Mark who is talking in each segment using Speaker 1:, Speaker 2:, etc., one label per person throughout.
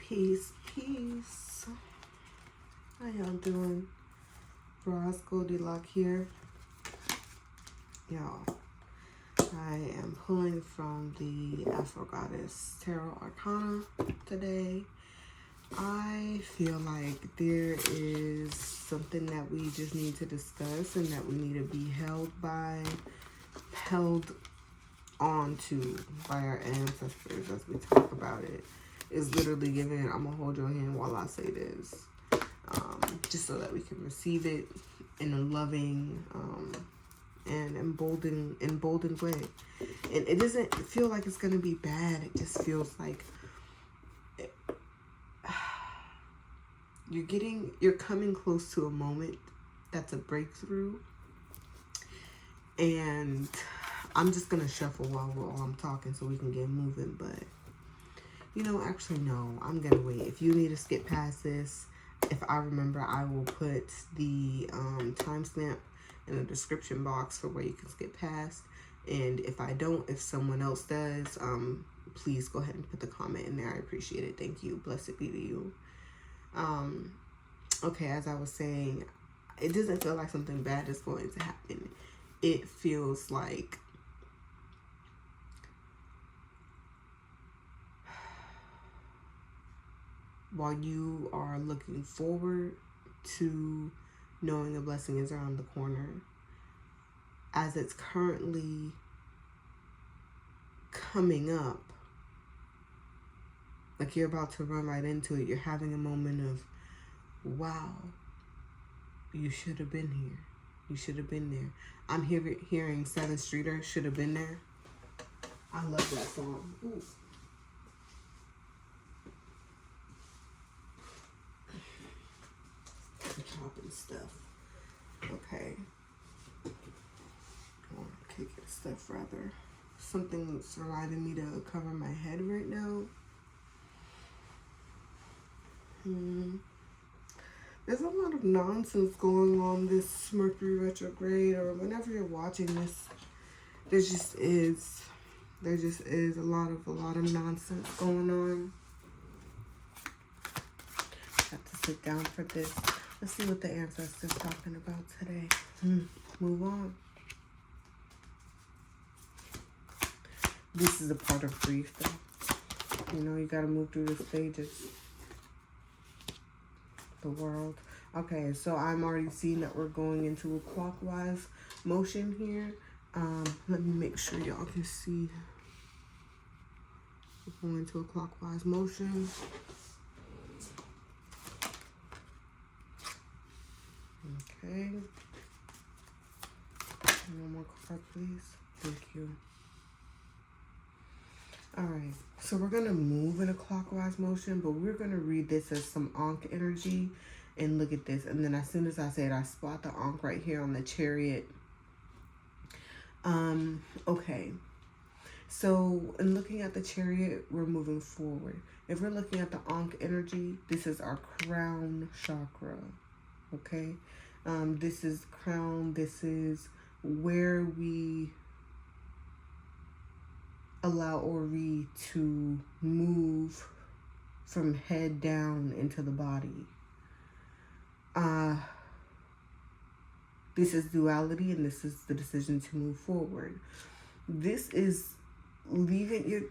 Speaker 1: Peace, peace. How y'all doing? Ross Goldilocks here. Y'all, I am pulling from the Afro Goddess Tarot Arcana today. I feel like there is something that we just need to discuss and that we need to be held on to by our ancestors as we talk about it. Is literally giving it, I'm gonna hold your hand while I say this, just so that we can receive it in a loving and emboldened way. And it doesn't feel like it's gonna be bad. It just feels like you're coming close to a moment that's a breakthrough. And I'm just gonna shuffle while I'm talking so we can get moving, but actually no, I'm gonna wait. If you need to skip past this, if I remember, I will put the timestamp in the description box for where you can skip past. And if I don't, if someone else does, please go ahead and put the comment in there. I appreciate it. Thank you. Blessed be to you. Okay, as I was saying, it doesn't feel like something bad is going to happen. It feels like while you are looking forward to knowing a blessing is around the corner, as it's currently coming up, like you're about to run right into it, you're having a moment of, wow, you should have been here. You should have been there. I'm hearing 7th Streeter, should have been there. I love that song. Ooh. Chopping stuff. Okay. Or kicking stuff, rather. Something's reminding me to cover my head right now. There's a lot of nonsense going on this Mercury retrograde, or whenever you're watching this. There just is a lot of nonsense going on. Have to sit down for this. Let's see what the ancestors talking about today. Move on. This is a part of grief, though. You gotta move through the stages. The world. Okay, so I'm already seeing that we're going into a clockwise motion here. Let me make sure y'all can see. We're going into a clockwise motion. Okay. One more card, please. Thank you. Alright, so we're going to move in a clockwise motion, but we're going to read this as some Ankh energy. And look at this. And then as soon as I say it, I spot the Ankh right here on the Chariot. Okay. So in looking at the Chariot, we're moving forward. If we're looking at the Ankh energy, this is our crown chakra. Okay. This is crown. This is where we allow Ori to move from head down into the body. This is duality, and this is the decision to move forward. This is leaving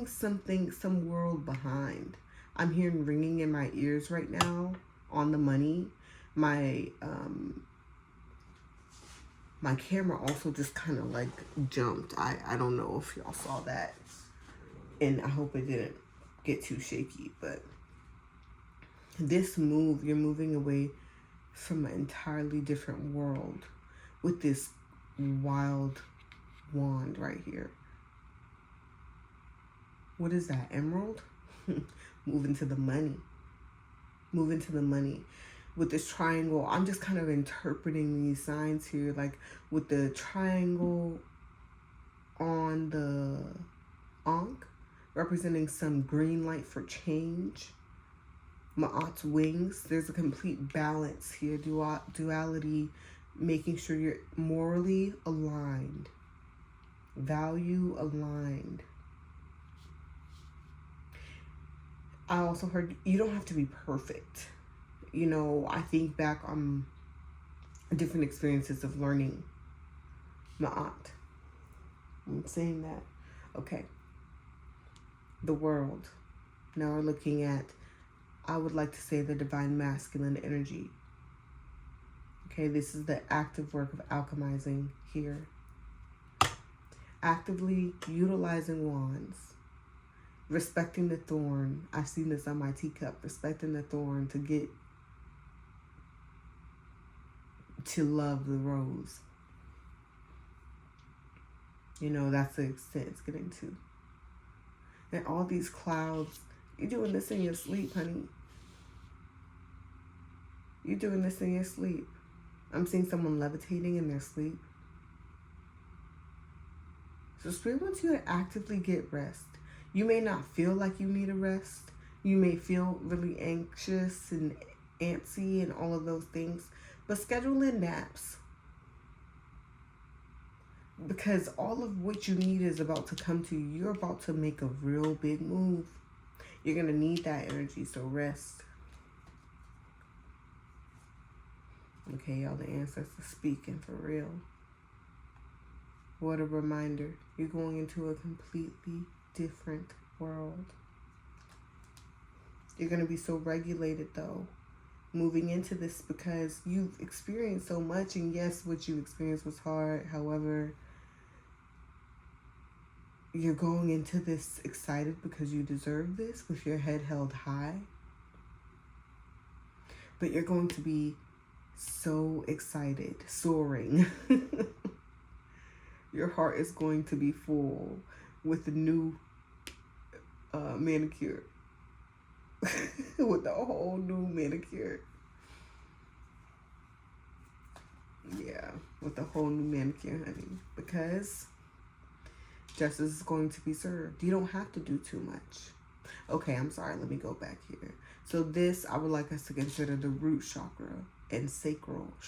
Speaker 1: some world behind. I'm hearing ringing in my ears right now on the money. My camera also just kind of like jumped. I don't know if y'all saw that, and I hope it didn't get too shaky, but this move, you're moving away from an entirely different world with this wild wand right here. What is that? Emerald? Move into the money. Move into the money. With this triangle, I'm just kind of interpreting these signs here, like with the triangle on the Ankh, representing some green light for change. Ma'at's wings, there's a complete balance here, duality, making sure you're morally aligned, value aligned. I also heard you don't have to be perfect. You know, I think back on different experiences of learning Ma'at. I'm saying that. Okay. The world. Now we're looking at, I would like to say, the divine masculine energy. Okay, this is the active work of alchemizing here. Actively utilizing wands. Respecting the thorn. I've seen this on my teacup. Respecting the thorn to get to love the rose. You know, that's the extent it's getting to. And all these clouds. You're doing this in your sleep, honey. You're doing this in your sleep. I'm seeing someone levitating in their sleep. So Spirit wants you to actively get rest. You may not feel like you need a rest. You may feel really anxious and antsy and all of those things. But schedule in naps. Because all of what you need is about to come to you. You're about to make a real big move. You're going to need that energy, so rest. Okay, y'all, the ancestors speaking for real. What a reminder. You're going into a completely different world. You're going to be so regulated, though, moving into this, because you've experienced so much. And yes, what you experienced was hard. However, you're going into this excited because you deserve this, with your head held high. But you're going to be so excited, soaring. Your heart is going to be full with the new manicure. With a whole new manicure. Yeah, with a whole new manicure, honey. Because justice is going to be served. You don't have to do too much. Okay, I'm sorry. Let me go back here. So this, I would like us to consider the root chakra and sacral